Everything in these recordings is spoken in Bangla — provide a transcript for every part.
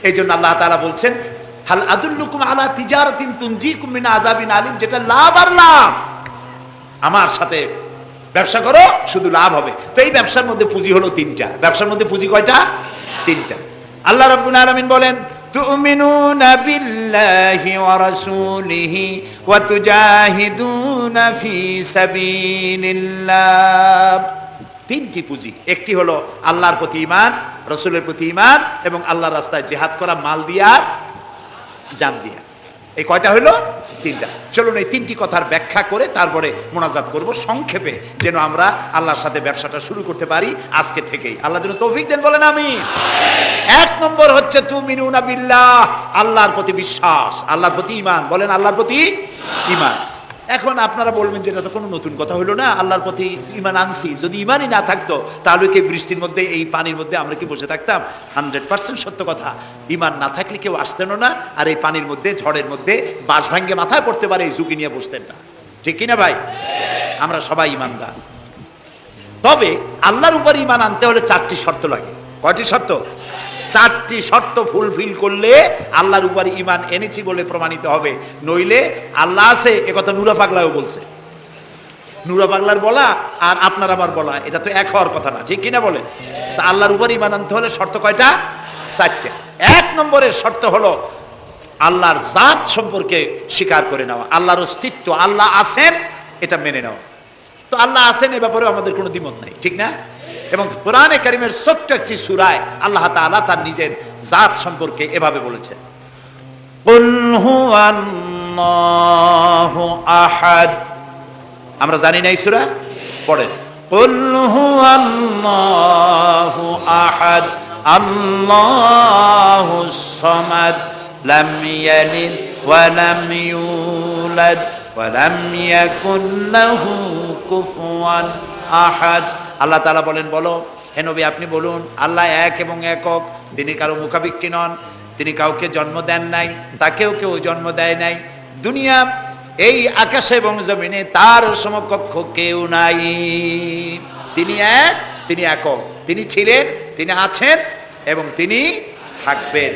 এই জন্য আল্লাহ তাআলা বলছেন, হাল আদুল্লুকুম আলা তিজারাতিন তুনজিকুম মিন আযাবিন আলিম, যেটা লাভ আর লাভ। আমার সাথে ব্যবসা করো, শুধু লাভ হবে। তো এই ব্যবসার মধ্যে পুঁজি হলো তিনটা। ব্যবসার মধ্যে পুঁজি কয়টা? তিনটা। আল্লাহ রাব্বুল আলামিন বলেন, তুমিনুনা বিল্লাহি ওয়া রাসূলিহি ওয়া তুজাহিদুনা ফি সাবিলিল্লাহ। তিনটি পুঁজি। একটি হলো আল্লাহর প্রতি ঈমান, রাসূলের প্রতি ঈমান এবং আল্লাহর রাস্তায় জিহাদ করা, মাল দিয়া, জান দিয়া। এই কয়টা হলো? তিনটা। চলুন এই তিনটি কথার ব্যাখ্যা করে তারপরে মোনাজাত করব সংক্ষেপে, যেন আমরা আল্লাহর সাথে ব্যবসাটা শুরু করতে পারি আজকে থেকেই। আল্লাহ যেন তৌফিক দেন, বলেন আমিন। এক নম্বর হচ্ছে তুমিনুনা বিল্লাহ, আল্লাহর প্রতি বিশ্বাস, আল্লাহর প্রতি ঈমান, বলেন আল্লাহর প্রতি ঈমান। এখন আপনারা বলবেন যে এটা তো কোনো নতুন কথা হলো না, আল্লাহর প্রতি ঈমান আনছি, যদি ঈমানই না থাকতো তাহলে কি বৃষ্টির মধ্যে এই পানির মধ্যে আমরা কি বসে থাকতাম? 100% সত্য কথা। ঈমান না থাকলে কেউ আসতেন না, আর এই পানির মধ্যে, ঝড়ের মধ্যে বাঁশ ভাঙ্গে মাথায় পড়তে পারে এই ঝুঁকি নিয়ে বসতেন না। ঠিক কিনা ভাই? আমরা সবাই ঈমানদার। তবে আল্লাহর উপর ঈমান আনতে হলে 4টি শর্ত লাগে। কয়টি শর্ত? 4টি শর্ত ফুলফিল করলে আল্লাহর উপর ঈমান এনেছি বলে প্রমাণিত হবে। নইলে আল্লাহ আছে একথা নুরা পাগলাও বলছে। নুরা পাগলার বলা আর আপনার আমার বলা এটা তো এক হওয়ার কথা না, ঠিক কিনা বলে? তা আল্লাহর উপর ঈমান আনতে হলে শর্ত কয়টা? 4টা। 1 নম্বরের শর্ত হলো আল্লাহর জাত সম্পর্কে স্বীকার করে নেওয়া, আল্লাহর অস্তিত্ব, আল্লাহ আছেন এটা মেনে নেওয়া। তো আল্লাহ আছেন এ ব্যাপারেও আমাদের কোনো দ্বিমত নাই, ঠিক না? এবং কোরআনে কারীমের ছোট্ট একটি সূরায় আল্লাহ তাআলা তার নিজের জাত সম্পর্কে এভাবে বলেছেন, কুল হুয়াল্লাহু আহাদ। আমরা জানি না এই সূরা? পড়েন, কুল হুয়াল্লাহু আহাদ আল্লাহুস সামাদ লাম ইয়ালিদ ওয়া লাম ইউলাদ ওয়া লাম ইয়াকুল লাহু কুফুয়ান আহাদ। আল্লাহ তাআলা বলেন, বলো হে নবী আপনি বলুন, আল্লাহ এক এবং একক, তিনি কারো মুখাপেক্ষী নন, তিনি কাউকে জন্ম দেন নাই, তাকেও কেউ জন্ম দেয় নাই। দুনিয়া, এই আকাশে এবং জমিনে তার সমকক্ষ কেউ নাই। তিনি এক, তিনি একক, তিনি ছিলেন, তিনি আছেন এবং তিনি থাকবেন।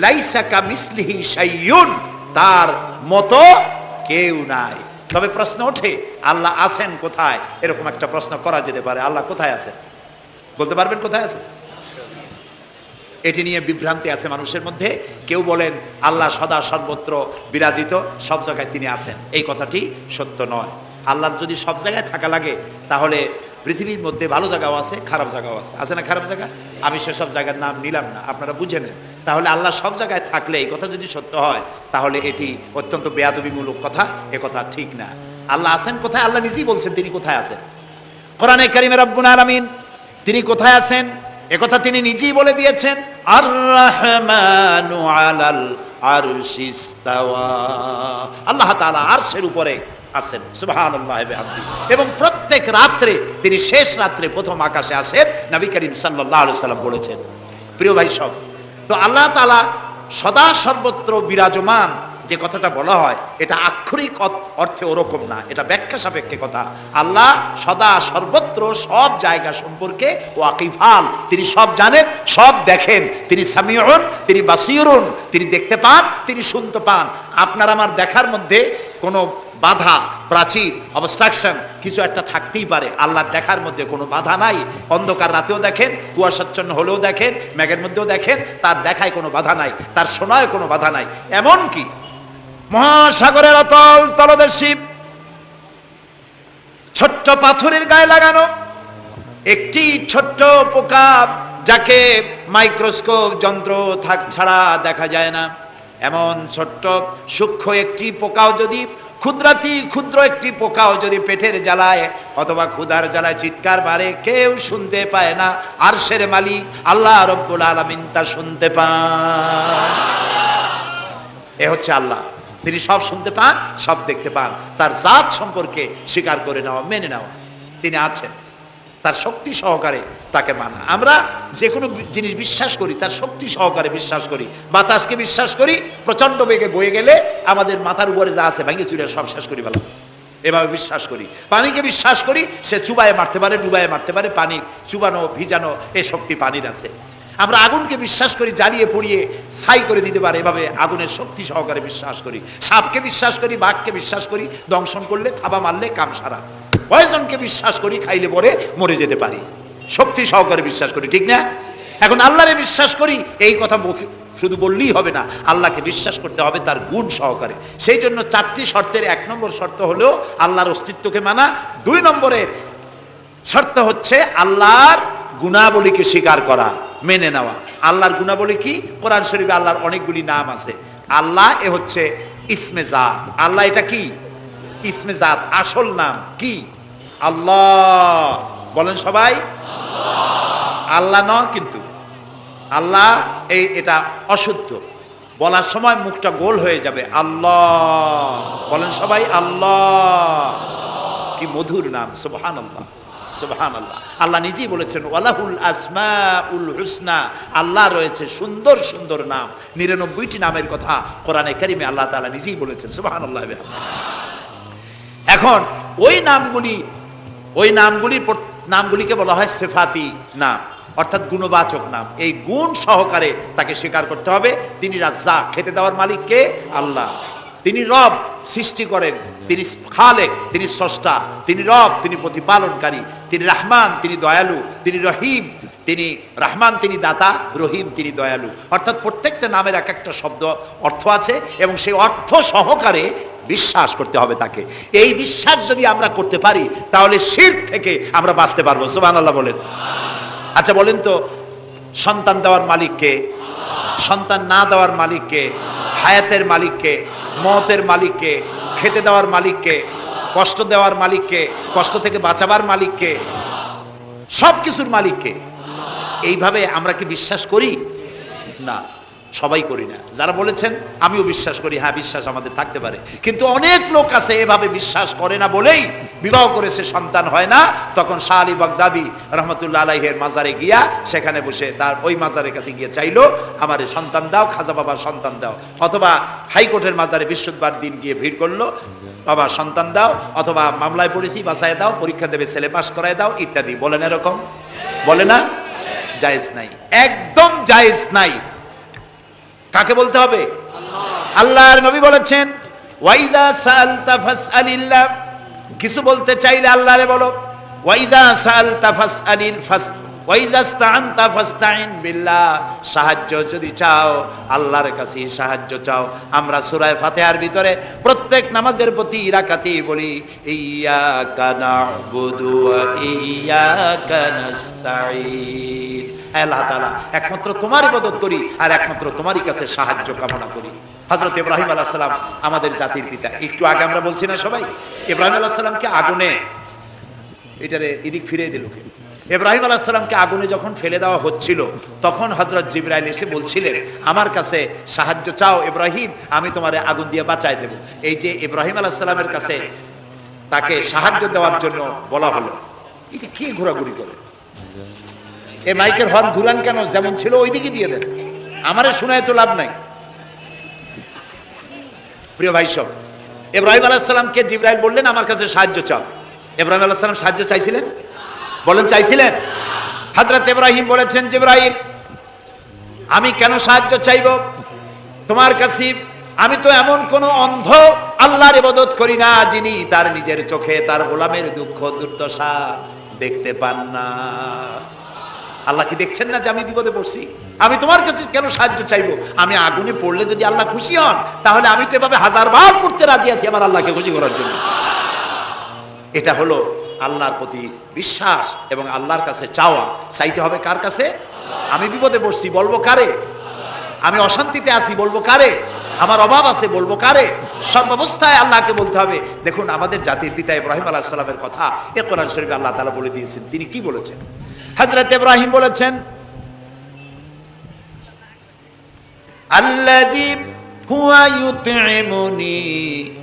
লাইসা কামিসলিহি শাইউন, তার মতো কেউ নাই। তবে প্রশ্ন ওঠে, আল্লাহ আছেন কোথায়? এরকম একটা প্রশ্ন করা যেতে পারে, আল্লাহ কোথায় আছেন? বলতে পারবেন কোথায় আছে? এটি নিয়ে বিভ্রান্তি আছে মানুষের মধ্যে। কেউ বলেন আল্লাহ সদা সর্বত্র বিরাজিত, সব জায়গায় তিনি আছেন। এই কথাটি সত্য নয়। আল্লাহর যদি সব জায়গায় থাকা লাগে তাহলে পৃথিবীর মধ্যে ভালো জায়গাও আছে, খারাপ জায়গাও আছে। আছে না খারাপ জায়গা? আমি সেসব জায়গার নাম নিলাম না, আপনারা বুঝে নেন। তাহলে আল্লাহ সব জায়গায় থাকলে এই কথা যদি সত্য হয় তাহলে এটি অত্যন্ত বেয়াদবিমূলক কথা, এ কথা ঠিক না। আল্লাহ আছেন কোথায়? আল্লাহ নিজেই বলছেন তিনি কোথায় আছেন। কোরআনে কারীমে রব্বুল আলামিন তিনি কোথায় আছেন একথা তিনি নিজেই বলে দিয়েছেন, আর রহমানু আলাল আরশি ইস্তাওয়া। আল্লাহ তাআলা আরশের উপরে আছেন, সুবহানাল্লাহি ওয়া বিহামদিহি। এবং প্রত্যেক রাত্রে তিনি শেষ রাত্রে প্রথম আকাশে আসেন, নবী করিম সাল্লাল্লাহু আলাইহি সাল্লাম বলেছেন। প্রিয় ভাই সব, তো আল্লাহ তাআলা সদা সর্বত্র বিরাজমান যে কথাটা বলা হয় এটা আক্ষরিক অর্থে ওরকম না, এটা ব্যাখ্যা সাপেক্ষে কথা। আল্লাহ সদা সর্বত্র সব জায়গা সম্পর্কে ওয়াকিফাল, তিনি সব জানেন, সব দেখেন। তিনি সামিউন, তিনি বাসিরুন, তিনি দেখতে পান, তিনি শুনতে পান। আপনার আমার দেখার মধ্যে কোনো বাধা, প্রাচীর, অবস্ট্রাকশন কিছু একটা থাকতেই পারে। আল্লাহর দেখার মধ্যে কোনো বাধা নাই। অন্ধকার রাতেও দেখেন, কুয়াশাচ্ছন্ন হলেও দেখেন, মেঘের মধ্যেও দেখেন, তার দেখায় কোনো বাধা নাই, তার শোনায় কোনো বাধা নাই। এমনকি মহাসাগরের অতল তলদেশী ছোট্ট পাথরের গায়ে লাগানো একটি ছোট্ট পোকা, যাকে মাইক্রোস্কোপ যন্ত্র ছাড়া দেখা যায় না, এমন ছোট্ট সূক্ষ্ম একটি পোকাও যদি, ক্ষুদ্র একটি পোকাও যদি পেটের জ্বালায় অথবা ক্ষুধার জ্বালায় চিৎকার মারে, কেউ শুনতে পায় না। আরশের মালিক আল্লাহ রব্বুল আলামিন তা শুনতে পান। এ হচ্ছে আল্লাহ, তিনি সব শুনতে পান, সব দেখতে পান। তার জাত সম্পর্কে স্বীকার করে নেওয়া, মেনে নেওয়া, তিনি আছেন, তার শক্তি সহকারে তাকে মানা। আমরা যে কোনো জিনিস বিশ্বাস করি তার শক্তি সহকারে বিশ্বাস করি। বাতাসকে বিশ্বাস করি, প্রচন্ড বেগে বয়ে গেলে আমাদের মাথার উপরে যা আছে ভেঙে চুরে সব শেষ করি ভালো, এভাবে বিশ্বাস করি। পানিকে বিশ্বাস করি, সে চুবায়ে মারতে পারে, ডুবায়ে মারতে পারে, পানি চুবানো ভিজানো এ শক্তি পানির আছে। আমরা আগুনকে বিশ্বাস করি জ্বালিয়ে পুড়িয়ে ছাই করে দিতে পারে, এভাবে আগুনের শক্তি সহকারে বিশ্বাস করি। সাপকে বিশ্বাস করি, বাঘকে বিশ্বাস করি, দংশন করলে থাবা মারলে কাম সারা। পয়জনকে বিশ্বাস করি, খাইলে পরে মরে যেতে পারি, শক্তি সহকারে বিশ্বাস করি, ঠিক না? এখন আল্লাহরে বিশ্বাস করি, এই কথা শুধু বললেই হবে না, আল্লাহকে বিশ্বাস করতে হবে তার গুণ সহকারে। সেই জন্য 4টি শর্তের 1 নম্বর শর্ত হলো আল্লাহর অস্তিত্বকে মানা। 2 নম্বরের শর্ত হচ্ছে আল্লাহর গুণাবলীকে স্বীকার করা, মেনে নেওয়া। আল্লাহর গুণাবলী কি? কোরআন শরীফে আল্লাহর অনেকগুলি নাম আছে। আল্লাহ এ হচ্ছে ইসমে জাত। আল্লাহ এটা কি? ইসমে জাত, আসল নাম কি? আল্লাহ। বলেন সবাই আল্লাহ নয়, কিন্তু আল্লাহ এটা অশুদ্ধ, বলার সময় মুখটা গোল হয়ে যাবে। আল্লাহ বলেন সবাই আল্লাহ। কি মধুর নাম, সুবহানাল্লাহ সুবহানাল্লাহ। আল্লাহ নিজেই বলেছেন ওয়ালাহুল আসমাউল হুসনা, আল্লাহ রয়েছে সুন্দর সুন্দর নাম। 99টি নামের কথা কোরআনে কারিমে আল্লাহ তাআলা নিজেই বলেছেন, সুবহানাল্লাহ। এখন ওই নামগুলিকে বলা হয় সিফাতি নাম, অর্থাৎ গুণবাচক নাম। এই গুণ সহকারে তাকে স্বীকার করতে হবে। তিনি রাজ্জাক, খেতে দেওয়ার মালিক কে? আল্লাহ। তিনি রব, সৃষ্টি করেন। তিনি খালেক, তিনি স্রষ্টা। তিনি রব, তিনি প্রতিপালনকারী। তিনি রাহমান, তিনি দয়ালু। তিনি রহিম, তিনি রাহমান, তিনি দাতা। রহিম, তিনি দয়ালু। অর্থাৎ প্রত্যেকটা নামের এক একটা শব্দ অর্থ আছে, এবং সেই অর্থ সহকারে বিশ্বাস করতে হবে তাকে। এই বিশ্বাস যদি আমরা করতে পারি, তাহলে শিরক থেকে আমরা বাঁচতে পারবো। সুবহানাল্লাহ বলেন। আচ্ছা বলেন তো, সন্তান দেওয়ার মালিককে? সন্তান না দেওয়ার মালিককে? হায়াতের মালিককে? মওতের মালিককে? খেতে দেওয়ার মালিককে? কষ্ট দেওয়ার মালিককে? কষ্ট থেকে বাঁচাবার মালিককে? সব কিছুর মালিককে। এইভাবে আমরা কি বিশ্বাস করি? না, সবাই করি না। যারা বলেছেন আমিও বিশ্বাস করি, হ্যাঁ বিশ্বাস আমাদের থাকতে পারে, কিন্তু অনেক লোক আছে এভাবে বিশ্বাস করে না বলেই বিবাহ করেছে, সন্তান হয় না। তখন শাহ আলী বাগদাদি রহমতুল্লাহ আলাইহির মাজারে গিয়া সেখানে বসে তার ওই মাজারের কাছে গিয়ে চাইলো আমারে সন্তান দাও, খাজা বাবা সন্তান দাও। অথবা হাইকোর্টের মাজারে বৃহস্পতিবার দিন গিয়ে ভিড় করলো, বাবা সন্তান দাও, অথবা মামলায় পড়েছি বাঁচায় দাও, পরীক্ষা দেবে ছেলে পাস করায় দাও ইত্যাদি। বলেন এরকম? বলে না? জায়েজ নাই, একদম জায়েজ নাই। কাকে বলতে হবে? আল্লাহর নবী বলেছেন ওয়াইদা সালতা ফাসআলিল্লাহ, কিছু বলতে চাইলে আল্লাহরে বলো। ওয়াইজা সালতা ফাসআলিল ওয়াইজা ইসতাআনতা ফাসতাইন বিল্লাহ, সাহায্য যদি চাও আল্লাহর কাছে সাহায্য চাও। আমরা সূরা ফাতিহার ভিতরে প্রত্যেক নামাজের প্রতি রাকাতেই বলি ইয়্যাকা না'বুদু ওয়া ইয়্যাকা নাস্তাঈন। আল্লাহ তাআলা একমাত্র তোমার ইবাদত করি আর একমাত্র তোমারই কাছে সাহায্য কামনা করি। হযরত ইব্রাহিম আলাইহিস সালাম আমাদের জাতির পিতা। একটু আগে আমরা বলছি না সবাই, ইব্রাহিম আলাইহিস সালামকে আগুনে, এটারে এদিক ফিরে দিল কে? ইব্রাহিম আলাইহিস সালামকে আগুনে যখন ফেলে দেওয়া হচ্ছিল, তখন হযরত জিবরাইল এসে বলছিলেন আমার কাছে সাহায্য চাও ইব্রাহিম, আমি তোমারে আগুন দিয়ে বাঁচায় দেব। এই যে ইব্রাহিম আলাইহিস সালামের কাছে তাকে সাহায্য দেওয়ার জন্য বলা হলো, এটা কি ঘোরাঘুরি করে? এই মাইকের হর্ন ঘুরান কেন? যেমন ছিল ওইদিকে দিয়ে দেন, আমারে শোনায় তো লাভ নাই। প্রিয় ভাই সব, ইব্রাহিম আলাইহিস সালামকে জিবরাইল বললেন আমার কাছে সাহায্য চাও। ইব্রাহিম আলাইহিস সালাম সাহায্য চাইছিলেন? বলেন চাইছিলেন? হযরত ইব্রাহিম বলেছেন জিবরাইল আমি কেন সাহায্য চাইব তোমার কাছে? আমি তো এমন কোন অন্ধ আল্লাহর ইবাদত করি না যিনি তার নিজের চোখে তার গোলামের দুঃখ দুর্দশা দেখতে পান না। আল্লাহ কি দেখছেন না যে আমি বিপদে পড়ছি? আমি তোমার কাছে কেন সাহায্য চাইবো? আমি আগুনে পড়লে যদি আল্লাহ খুশি হন, তাহলে আমি তো এভাবে 1000 বার পড়তে রাজি আছি আমার আল্লাহকে খুশি করার জন্য। এটা হলো আল্লাহর প্রতি বিশ্বাস এবং আল্লাহর কাছে চাওয়া। চাইতে হবে কার কাছে? আমি বিপদে পড়ছি, বলবো কারে? আমি অশান্তিতে আছি, বলবো কারে? আমার অভাব আছে, বলবো কারে? সব অবস্থায় আল্লাহকে বলতে হবে। দেখুন আমাদের জাতির পিতা ইব্রাহিম আলাইহিস সালামের কথা এ কোরআন শরীফে আল্লাহ তাআলা বলে দিয়েছেন। তিনি কি বলেছেন? হযরত ইব্রাহিম বলেছেন আল্লাযী হুয়া ইউতঈমুনি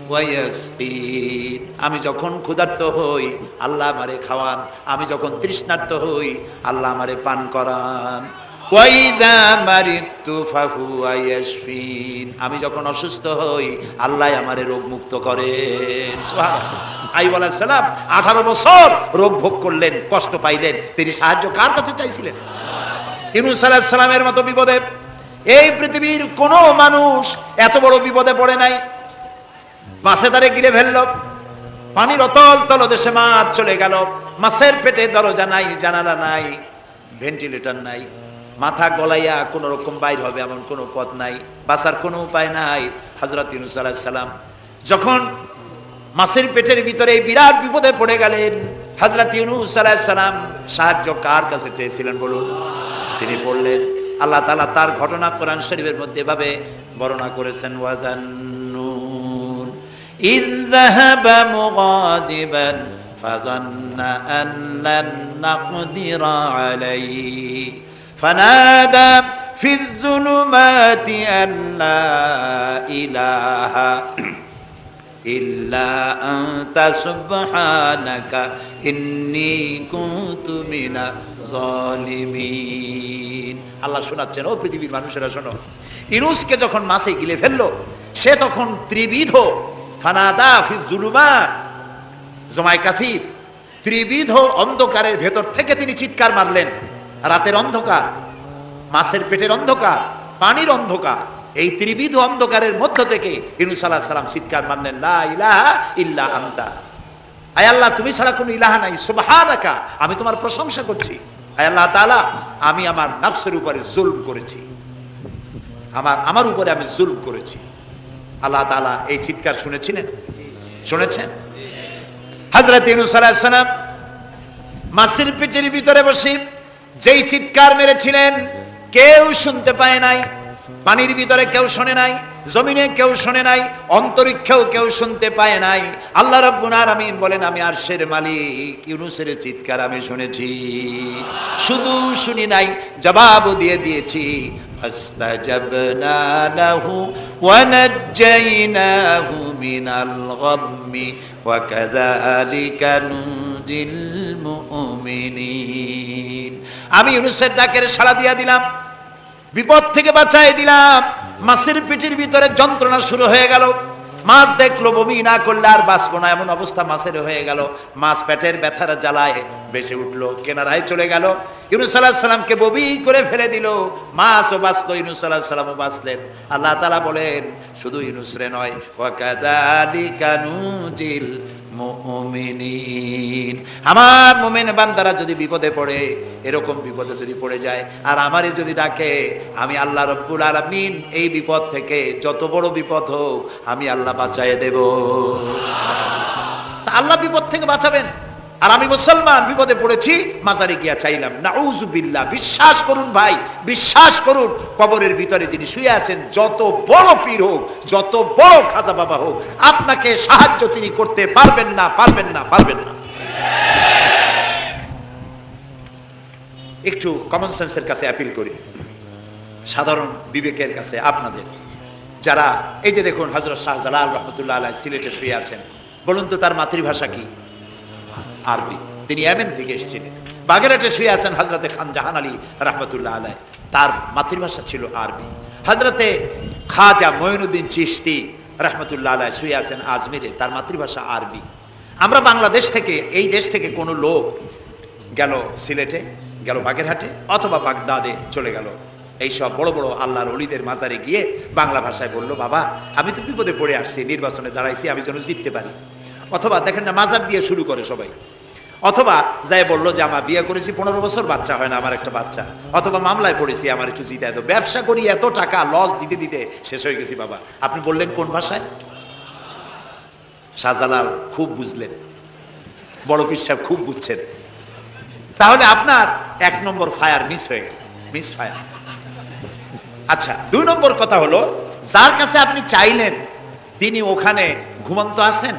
ওয়া ইয়াসকিন, আমি যখন ক্ষুধার্ত হই আল্লাহ আমারে খাওয়ান, আমি যখন তৃষ্ণার্ত হই আল্লাহ আমারে পান করান। ওয়া ইযা মারিতু ফাহুয়া ইয়াশফিন, আমি যখন অসুস্থ হই আল্লাহ আমারে রোগ মুক্ত করেন। সুবহানাল্লাহ। আইয়ুব আলাইহিস সালাম 18 বছর রোগ ভোগ করলেন, কষ্ট পাইলেন, তিনি সাহায্য কার কাছে চাইছিলেন? ইউনূস আলাইহিস সালামের মতো বিপদে এই পৃথিবীর কোনো মানুষ এত বড় বিপদে পড়ে নাই। মাছে তারে গিলে ফেলল, পানির অতল তলদেশে মাছ চলে গেল, মাছের পেটে দরজা নাই, জানালা নাই, ভেন্টিলেটর নাই, মাথা গলাইয়া কোন রকম বাইর হবে এমন কোনো পথ নাই, বাঁচার কোনো উপায় নাই। হযরত ইউনূস আলাইহিস সালাম যখন মাছের পেটের ভিতরে এই বিরাট বিপদে পড়ে গেলেন, হযরত ইউনূস আলাইহিস সালাম সাহায্য কার কাছে চেয়েছিলেন বলুন? তিনি বললেন, আল্লাহ তাআলা তার ঘটনা কোরআন শরীফের মধ্যে এভাবে বর্ণনা করেছেন, ওয়াযান্নুন ইয যাহাবা মুগাদিবান ফাযান্না আন লান নাকদিরা আলাইহি ফানাদা ফিয যুলুমাতি আন লা ইলাহা ইল্লা আনতা সুবহানাকা ইন্নী কুনতু মিনাজ জালিমিন। আল্লাহ শোনাচ্ছেন, ও পৃথিবীর মানুষেরা শোনো, ইউনূসকে যখন মাছে গিলে ফেললো, সে তখন ত্রিবিধ ফানাদা ফি যুলুমাত জমায় কাসির, ত্রিবিধ অন্ধকারের ভেতর থেকে তিনি চিৎকার মারলেন। রাতের অন্ধকার, মাছের পেটের অন্ধকার, পানির অন্ধকার, এই ত্রিবিধ অন্ধকারের মধ্য থেকে ইউনূস আলাইহিস সালাম চিৎকার মারলেন, লা ইলাহা ইল্লা আনতা, আয় আল্লাহ তুমি ছাড়া কোনো ইলাহা নাই, সুবহানাকা আমি তোমার প্রশংসা করছি। আয় আল্লাহ তাআলা আমি আমার নফসের উপরে জুলম করেছি, আমার উপরে আমি জুলম করেছি। আল্লাহ তাআলা এই চিৎকার শুনেছেন? হযরত ইউনূস আলাইহিস সালাম মাছের পেটের ভিতরে বসে যেই চিৎকার মেরেছিলেন কেউ শুনতে পায় নাই, পানির ভিতরে কেউ শোনে নাই, জমিনে কেউ শোনে নাই, অন্তরিক্ষেও কেউ শুনতে পায় নাই। আল্লাহ রাব্বুল আলামিন বলেন, আমি আরশের মালিক ইউনূসের চিৎকার আমি শুনেছি, শুধু শুনি নাই, জবাবও দিয়ে দিয়েছি। ফাস্তাজাবনা লাহু ওয়া নাজ্জাইনাহু মিনাল গাম্মি ওয়া কাযালিকা নুজিল মুমিনিন। আমি ইউনূসের ডাকের সাড়া দিয়া দিলাম, বিপদ থেকে বাঁচাই দিলাম। মাছের পেটের ভিতরে যন্ত্রণা শুরু হয়ে গেল, মাছ দেখলো বমি না করলে আর বাঁচবো না এমন অবস্থা মাছের হয়ে গেল। মাছ পেটের ব্যথার জ্বালায় বেশি উঠলো, কেনারায় চলে গেল। ইউনূস আলাইহিস সালামকে বমি করে ফেলে দিল, মাছও বাঁচলো, ইউনূস আলাইহিস সালামও বাঁচলেন। আল্লাহ তাআলা বলেন, শুধু ইউনূস রে নয়, ওয়া কাযালিকা নুজিল মুমিনিন, আমার মুমিন বান্দারা যদি বিপদে পড়ে, এরকম বিপদে যদি পড়ে যায় আর আমারে যদি ডাকে, আমি আল্লাহ রাব্বুল আলামিন এই বিপদ থেকে যত বড় বিপদ হোক আমি আল্লাহ বাঁচায় দেব। তা আল্লাহ বিপদ থেকে বাঁচাবেন, আর আমি মুসলমান বিপদে পড়েছি, মাজারে গিয়া চাইলাম, নাউযুবিল্লাহ। বিশ্বাস করুন ভাই, বিশ্বাস করুন, কবরের ভিতরে যিনি শুয়ে আছেন, যত বড় পীর হোক, যত বড় খাজা বাবা হোক, আপনাকে সাহায্য তিনি করতে পারবেন না, পারবেন না, পারবেন না। একটু কমন সেন্সের কাছে অ্যাপিল করি, সাধারণ বিবেকের কাছে আপনাদের, যারা এই যে দেখুন হযরত শাহজালাল রাহমাতুল্লাহ আলাইহি সিলেটে শুয়ে আছেন, বলুন তো তার মাতৃভাষা কি? আরবি। তিনি ইয়েমেন থেকে এসেছিলেন। বাগেরহাটে শুয়ে আছেন হযরতে খান জাহান আলী রাহমাতুল্লাহ আলাইহি, তার মাতৃভাষা ছিল আরবি। হযরতে খাজা মঈনুদ্দিন চিশতি রাহমাতুল্লাহ আলাইহি শুয়ে আছেন আজমিরে, তার মাতৃভাষা আরবি। আমরা বাংলাদেশ থেকে, এই দেশ থেকে কোনো লোক গেল সিলেটে, গেল বাগেরহাটে অথবা বাগদাদে চলে গেল, এইসব বড় বড় আল্লাহর ওলিদের মাজারে গিয়ে বাংলা ভাষায় বলল, বাবা আমি তো বিপদে পড়ে আসছি, নির্বাচনে দাঁড়াইছি, আমি যেন জিততে পারি। অথবা দেখেন না, মাজার দিয়ে শুরু করে সবাই। অথবা যাই বললো যে আমার বিয়ে করেছি 15 বছর, বাচ্চা হয় না, আমার একটা বাচ্চা। অথবা মামলায় পড়েছি, আমার একটু জিতায় দাও, ব্যবসা করি, এত টাকা লস দিতে দিতে শেষ হয়ে গেছি বাবা। আপনি বললেন কোন ভাষায়? শাহজালাল খুব বুঝলেন, বড় পীর সাহেব খুব বুঝছেন। তাহলে আপনার 1 নম্বর ফায়ার মিস হয়ে গেল, মিস ফায়ার। আচ্ছা, 2 নম্বর কথা হলো, যার কাছে আপনি চাইলেন তিনি ওখানে ঘুমন্ত আছেন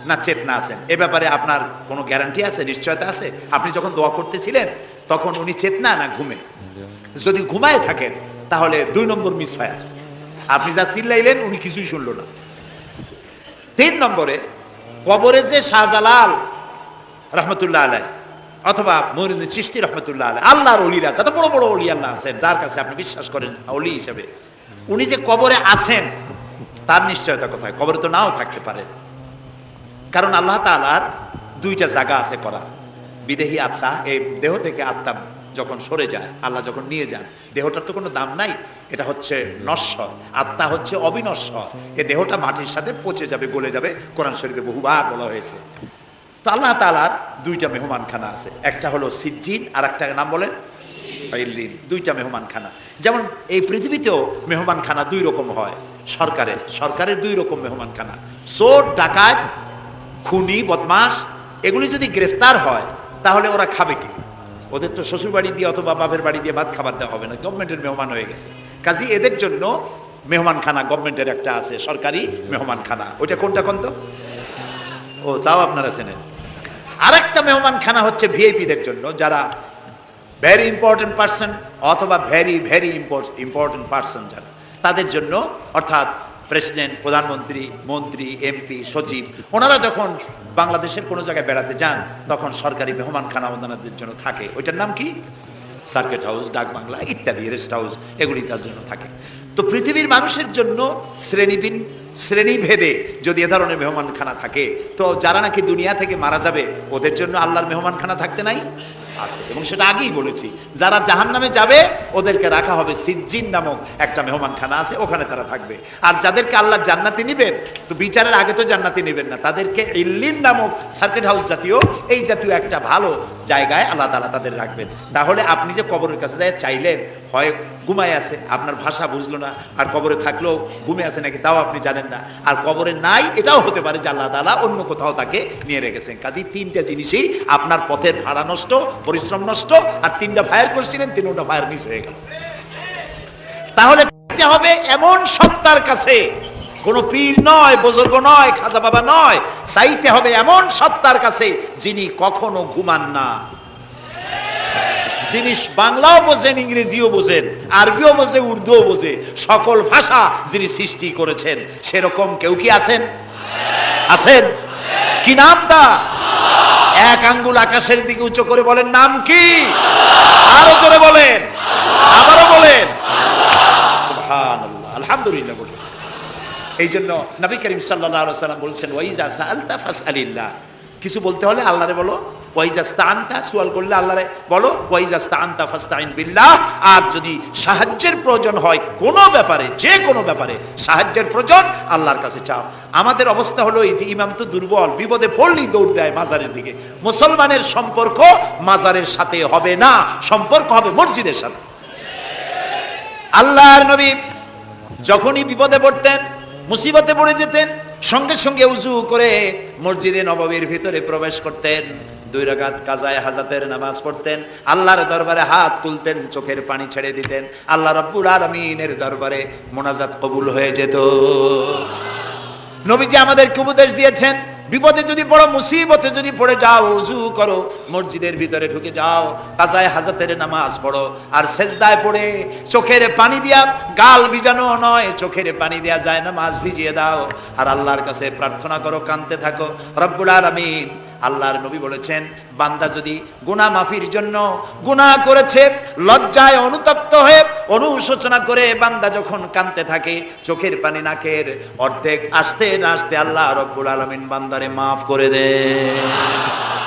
না চেতনা আছেন, এ ব্যাপারে আপনার কোনো গ্যারান্টি আছে, নিশ্চয়তা আছে? আপনি যখন দোয়া করতেছিলেন তখন উনি চেতনা না ঘুমে? যদি ঘুমায় থাকেন তাহলে 2 নম্বর মিস ফায়ার। আপনি যা চিল্লাইলেন উনি কিছুই শুনল না। 3 নম্বরে, কবরে যে শাহজালাল রাহমাতুল্লাহ আলাইহি অথবা মঈনুদ্দিন চিশতি রাহমাতুল্লাহ আলাইহি, আল্লাহর ওলিরা, যত বড় বড় ওলি আল্লাহ আছেন, যার কাছে আপনি বিশ্বাস করেন ওলি হিসেবে, উনি যে কবরে আছেন তার নিশ্চয়তা কোথায়? কবরে তো নাও থাকতে পারেন, কারণ আল্লাহ তাআলার 2টা জায়গা আছে করা। বিদেহী আত্মা, এই দেহ থেকে আত্মা যখন সরে যায়, আল্লাহ যখন নিয়ে যান, দেহটার তো কোনো দাম নাই, এটা হচ্ছে নশ্বর, আত্মা হচ্ছে অবিনশ্বর। এ দেহটা মাটির সাথে পচে যাবে, গলে যাবে, কোরআন শরীফে বহুবার বলা হয়েছে। তো আল্লাহ তাআলার দুইটা মেহমানখানা আছে, একটা হলো সিজ্জিন আর একটা নাম বলেন ইল্লিন, দুইটা মেহমানখানা। যেমন এই পৃথিবীতেও মেহমানখানা দুই রকম হয়, সরকারের দুই রকম মেহমানখানা। চোর, ডাকাত, খুনি, বদমাস এগুলি যদি গ্রেফতার হয় তাহলে ওরা খাবে কি? ওদের তো শ্বশুর বাড়ি দিয়ে অথবা বাপের বাড়ি দিয়ে ভাত খাবার দেওয়া হবে না, গভর্নমেন্টের মেহমান হয়ে গেছে। কাজী এদের জন্য মেহমানখানা গভর্নমেন্টের একটা আছে, সরকারি মেহমানখানা। ওইটা কোনটা কোন তো? ও, তাও আপনারা চেনেন। আরেকটা মেহমানখানা হচ্ছে ভিআইপিদের জন্য, যারা ভেরি ইম্পর্টেন্ট পার্সন অথবা ভেরি ভেরি ইম্পর্টেন্ট পার্সন যারা, তাদের জন্য, অর্থাৎ প্রেসিডেন্ট, প্রধানমন্ত্রী, মন্ত্রী, এমপি, সচিব, ওনারা যখন বাংলাদেশের কোনো জায়গায় বেড়াতে যান তখন সরকারি মেহমানখানা ওনাদের জন্য থাকে। ওইটার নাম কি? সার্কিট হাউস, ডাক বাংলা ইত্যাদি, রেস্ট হাউস, এগুলি তার জন্য থাকে। তো পৃথিবীর মানুষের জন্য শ্রেণীভেদে যদি এ ধরনের মেহমানখানা থাকে, তো যারা নাকি দুনিয়া থেকে মারা যাবে ওদের জন্য আল্লাহর মেহমানখানা থাকতে নাই আছে। এবং সেটা আগেই বলেছি, যারা জাহান্নামে যাবে ওদেরকে রাখা হবে সিজ্জিন নামক একটা মেহমানখানা আছে, ওখানে তারা থাকবে। আর যাদেরকে আল্লাহ জান্নাতি নেবেন, তো বিচারের আগে তো জান্নাতি নেবেন না, তাদেরকে ইল্লিন নামক সার্কিট হাউস জাতীয়, এই জাতীয় একটা ভালো জায়গায় আল্লাহ তাআলা তাদের রাখবেন। তাহলে আপনি যে কবরের কাছে যায় চাইলেন, হয় ঘুমায় আছে, আপনার ভাষা বুঝলো না, আর কবরে থাকলেও ঘুমে আছে নাকি তাও আপনি জানেন না, আর কবরে নাই এটাও হতে পারে যে আল্লাহ তাআলা অন্য কোথাও তাকে নিয়ে রেখেছেন। কাজেই তিনটা জিনিসই, আপনার পথের ভাড়া নষ্ট, পরিশ্রম নষ্ট, আর তিনটা ফায়ার করছিলেন, তিনটা ফায়ার মিস হয়ে গেল। তাহলে হবে এমন সত্তার কাছে, কোন পীর নয়, বুজুর্গ নয়, খাজা বাবা নয়, চাইতে হবে এমন সত্তার কাছে যিনি কখনো ঘুমান না, যিনি বাংলাও বোঝেন, ইংরেজিও বোঝেন, আরবিও বোঝে, উর্দুও বোঝে, সকল ভাষা যিনি সৃষ্টি করেছেন, সেরকম কেউ কি আছেন? আছেন? কি নাম তা? এক আঙ্গুল আকাশের দিকে উঁচু করে বলেন, নাম কি? আরো জোরে বলেন, আবারও বলেন, সুবহানাল্লাহ, আলহামদুলিল্লাহ বলেন। এই জন্য নবী করিম সাল্লাল্লাহু আলাইহি ওয়াসাল্লাম বলছেন, ওয়াইজা সাআলতা ফাসআলিল্লাহ, কিছু বলতে হলে আল্লাহরে বলো, ওয়াইজা ইসতাআনতা, সুয়াল করলে আল্লাহরে বলো, ওয়াইজা ইসতাআনতা ফাসতাইন বিল্লাহ। আর যদি সাহায্যের প্রয়োজন হয় কোনো ব্যাপারে, যে কোনো ব্যাপারে সাহায্যের প্রয়োজন, আল্লাহর কাছে চাও। আমাদের অবস্থা হলো এই যে ইমাম তো দুর্বল, বিপদে পড়লেই দৌড় দেয় মাজারের দিকে। মুসলমানের সম্পর্ক মাজারের সাথে হবে না, সম্পর্ক হবে মসজিদের সাথে। আল্লাহর নবী যখনই বিপদে পড়তেন, মুসিবতে পড়ে যেতেন, সঙ্গে সঙ্গে উজু করে মসজিদে নববীর ভিতরে প্রবেশ করতেন, 2 রাকাত কাজায়ে হাজাতের নামাজ পড়তেন, আল্লাহর দরবারে হাত তুলতেন, চোখের পানি ছেড়ে দিতেন, আল্লাহ রাব্বুল আলামিনের দরবারে মোনাজাত কবুল হয়ে যেত। নবীজি আমাদেরকে উপদেশ দিয়েছেন, বিপদে যদি পড়ো, মুসিবতে যদি পড়ে যাও, উজু করো, মসজিদের ভিতরে ঢুকে যাও, কাজায়ে হাজাতের নামাজ পড়ো, আর সেজদায় পড়ে চোখের পানি দিয়া, গাল ভিজানো নয়, চোখের পানি দিয়া যায় নামাজ ভিজিয়ে দাও, আর আল্লাহর কাছে প্রার্থনা করো, কাঁদতে থাকো রব্বুল আলামিন। আল্লাহর নবী বলেছেন, বান্দা যদি গুনাহ মাফির জন্য গুনাহ করেছে, লজ্জায় অনুতপ্ত হয়ে অনুশোচনা করে বান্দা যখন কাঁদতে থাকে, চোখের পানি নাকের অর্ধেক আসতে না আসতে আল্লাহ রব্বুল আলামিন বান্দারে মাফ করে দেন।